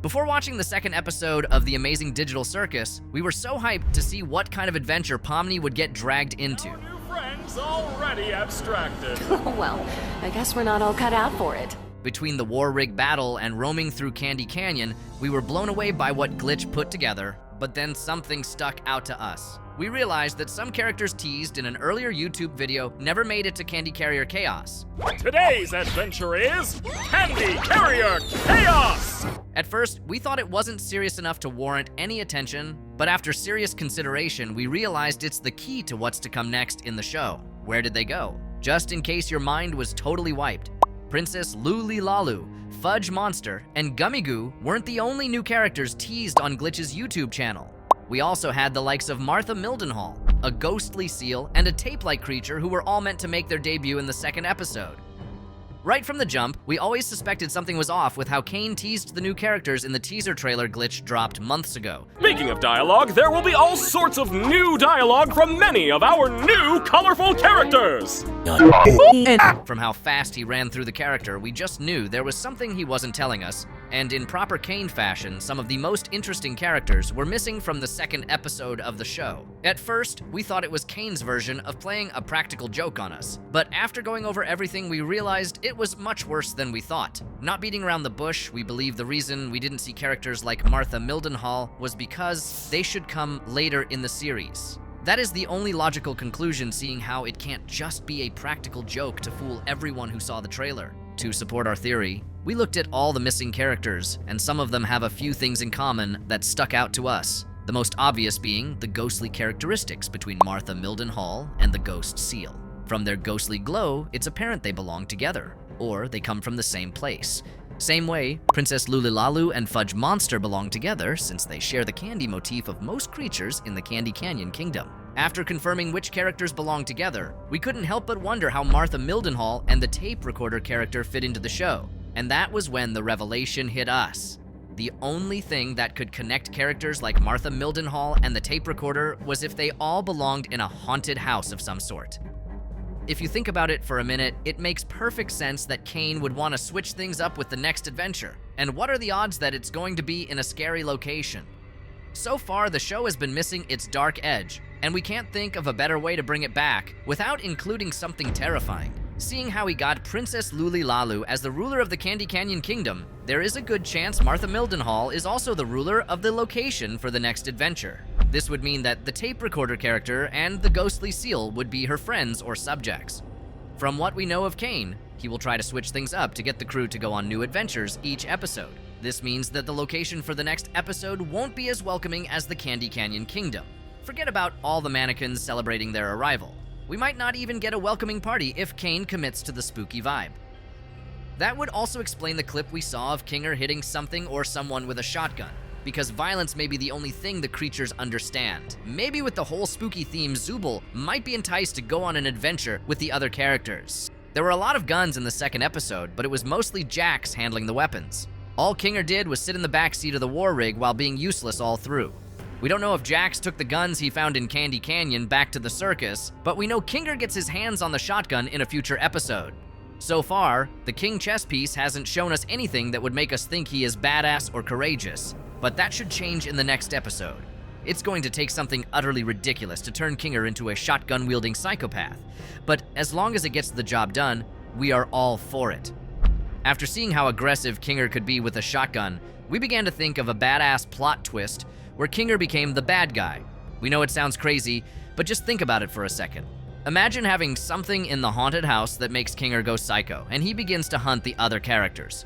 Before watching the second episode of the Amazing Digital Circus, we were so hyped to see what kind of adventure Pomni would get dragged into. Our new friends already abstracted. Well, I guess we're not all cut out for it. Between the war rig battle and roaming through Candy Canyon, we were blown away by what Glitch put together, but then something stuck out to us. We realized that some characters teased in an earlier YouTube video never made it to Candy Carrier Chaos. Today's adventure is Candy Carrier Chaos! At first, we thought it wasn't serious enough to warrant any attention, but after serious consideration, we realized it's the key to what's to come next in the show. Where did they go? Just in case your mind was totally wiped, Princess Luli-Lalu, Fudge Monster, and Gummy Goo weren't the only new characters teased on Glitch's YouTube channel. We also had the likes of Martha Mildenhall, a ghostly seal, and a tape-like creature who were all meant to make their debut in the second episode. Right from the jump, we always suspected something was off with how Kane teased the new characters in the teaser trailer Glitch dropped months ago. Speaking of dialogue, there will be all sorts of new dialogue from many of our new colorful characters! From how fast he ran through the character, we just knew there was something he wasn't telling us, and in proper Kane fashion, some of the most interesting characters were missing from the second episode of the show. At first, we thought it was Kane's version of playing a practical joke on us, but after going over everything, we realized it was much worse than we thought. Not beating around the bush, we believe the reason we didn't see characters like Martha Mildenhall was because they should come later in the series. That is the only logical conclusion, seeing how it can't just be a practical joke to fool everyone who saw the trailer. To support our theory, we looked at all the missing characters, and some of them have a few things in common that stuck out to us. The most obvious being the ghostly characteristics between Martha Mildenhall and the ghost seal. From their ghostly glow, it's apparent they belong together, or they come from the same place. Same way, Princess Luli-Lalu and Fudge Monster belong together since they share the candy motif of most creatures in the Candy Canyon Kingdom. After confirming which characters belong together, we couldn't help but wonder how Martha Mildenhall and the tape recorder character fit into the show. And that was when the revelation hit us. The only thing that could connect characters like Martha Mildenhall and the tape recorder was if they all belonged in a haunted house of some sort. If you think about it for a minute, it makes perfect sense that Kane would want to switch things up with the next adventure. And what are the odds that it's going to be in a scary location? So far, the show has been missing its dark edge, and we can't think of a better way to bring it back without including something terrifying. Seeing how he got Princess Luli-Lalu as the ruler of the Candy Canyon Kingdom, there is a good chance Martha Mildenhall is also the ruler of the location for the next adventure. This would mean that the tape recorder character and the ghostly seal would be her friends or subjects. From what we know of Kane, he will try to switch things up to get the crew to go on new adventures each episode. This means that the location for the next episode won't be as welcoming as the Candy Canyon Kingdom. Forget about all the mannequins celebrating their arrival. We might not even get a welcoming party if Kane commits to the spooky vibe. That would also explain the clip we saw of Kinger hitting something or someone with a shotgun, because violence may be the only thing the creatures understand. Maybe with the whole spooky theme, Zooble might be enticed to go on an adventure with the other characters. There were a lot of guns in the second episode, but it was mostly Jax handling the weapons. All Kinger did was sit in the backseat of the war rig while being useless all through. We don't know if Jax took the guns he found in Candy Canyon back to the circus, but we know Kinger gets his hands on the shotgun in a future episode. So far, the King chess piece hasn't shown us anything that would make us think he is badass or courageous, but that should change in the next episode. It's going to take something utterly ridiculous to turn Kinger into a shotgun-wielding psychopath, but as long as it gets the job done, we are all for it. After seeing how aggressive Kinger could be with a shotgun, we began to think of a badass plot twist where Kinger became the bad guy. We know it sounds crazy, but just think about it for a second. Imagine having something in the haunted house that makes Kinger go psycho, and he begins to hunt the other characters.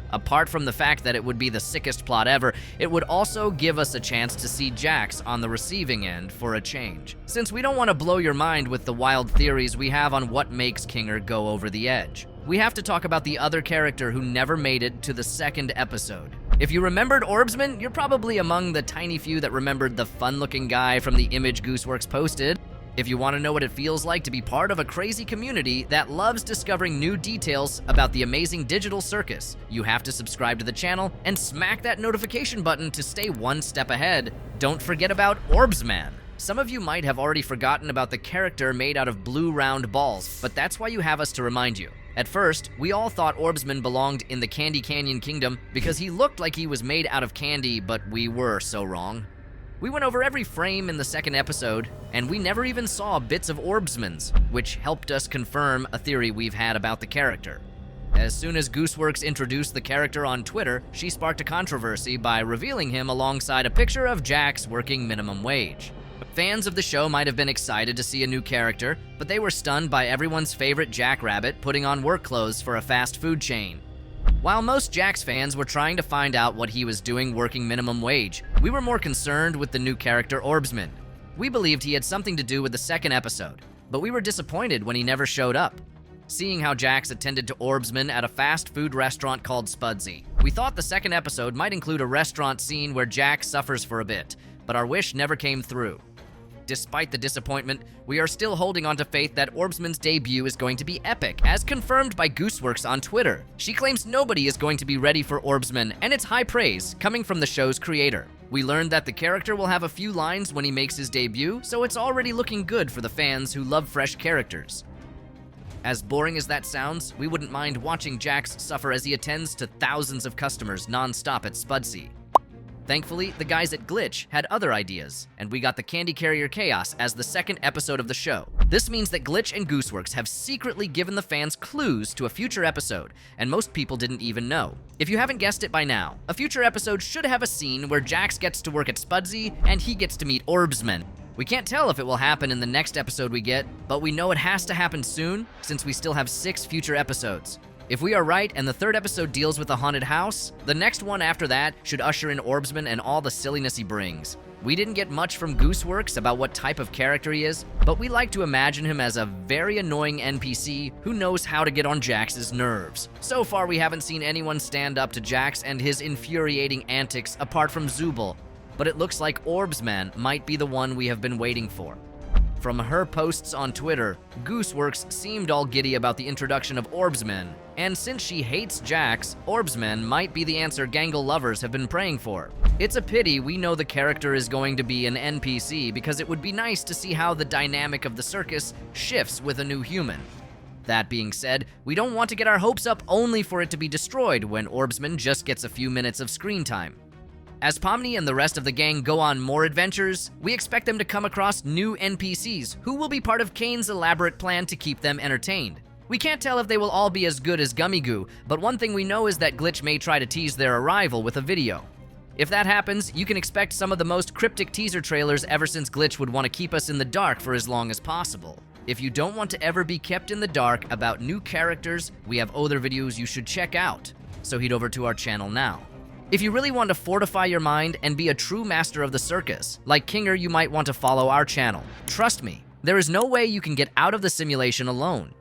Apart from the fact that it would be the sickest plot ever, it would also give us a chance to see Jax on the receiving end for a change. Since we don't want to blow your mind with the wild theories we have on what makes Kinger go over the edge, we have to talk about the other character who never made it to the second episode. If you remembered Orbsman, you're probably among the tiny few that remembered the fun-looking guy from the image Gooseworx posted. If you want to know what it feels like to be part of a crazy community that loves discovering new details about the Amazing Digital Circus, you have to subscribe to the channel and smack that notification button to stay one step ahead. Don't forget about Orbsman. Some of you might have already forgotten about the character made out of blue round balls, but that's why you have us to remind you. At first, we all thought Orbsman belonged in the Candy Canyon Kingdom because he looked like he was made out of candy, but we were so wrong. We went over every frame in the second episode, and we never even saw bits of Orbsman's, which helped us confirm a theory we've had about the character. As soon as Gooseworx introduced the character on Twitter, she sparked a controversy by revealing him alongside a picture of Jax working minimum wage. Fans of the show might have been excited to see a new character, but they were stunned by everyone's favorite Jackrabbit putting on work clothes for a fast food chain. While most Jax fans were trying to find out what he was doing working minimum wage, we were more concerned with the new character Orbsman. We believed he had something to do with the second episode, but we were disappointed when he never showed up. Seeing how Jax attended to Orbsman at a fast food restaurant called Spudsy, we thought the second episode might include a restaurant scene where Jax suffers for a bit, but our wish never came through. Despite the disappointment, we are still holding on to faith that Orbsman's debut is going to be epic, as confirmed by Gooseworx on Twitter. She claims nobody is going to be ready for Orbsman, and it's high praise coming from the show's creator. We learned that the character will have a few lines when he makes his debut, so it's already looking good for the fans who love fresh characters. As boring as that sounds, we wouldn't mind watching Jax suffer as he attends to thousands of customers non-stop at Spudsy. Thankfully, the guys at Glitch had other ideas, and we got the Candy Carrier Chaos as the second episode of the show. This means that Glitch and Gooseworx have secretly given the fans clues to a future episode, and most people didn't even know. If you haven't guessed it by now, a future episode should have a scene where Jax gets to work at Spudsy and he gets to meet Orbsman. We can't tell if it will happen in the next episode we get, but we know it has to happen soon, since we still have 6 future episodes. If we are right and the third episode deals with a haunted house, the next one after that should usher in Orbsman and all the silliness he brings. We didn't get much from Gooseworx about what type of character he is, but we like to imagine him as a very annoying NPC who knows how to get on Jax's nerves. So far, we haven't seen anyone stand up to Jax and his infuriating antics apart from Zooble, but it looks like Orbsman might be the one we have been waiting for. From her posts on Twitter, Gooseworx seemed all giddy about the introduction of Orbsman, and since she hates Jax, Orbsman might be the answer Gangle lovers have been praying for. It's a pity we know the character is going to be an NPC because it would be nice to see how the dynamic of the circus shifts with a new human. That being said, we don't want to get our hopes up only for it to be destroyed when Orbsman just gets a few minutes of screen time. As Pomni and the rest of the gang go on more adventures, we expect them to come across new NPCs who will be part of Kane's elaborate plan to keep them entertained. We can't tell if they will all be as good as Gummy Goo, but one thing we know is that Glitch may try to tease their arrival with a video. If that happens, you can expect some of the most cryptic teaser trailers ever, since Glitch would want to keep us in the dark for as long as possible. If you don't want to ever be kept in the dark about new characters, we have other videos you should check out, so head over to our channel now. If you really want to fortify your mind and be a true master of the circus, like Kinger, you might want to follow our channel. Trust me, there is no way you can get out of the simulation alone.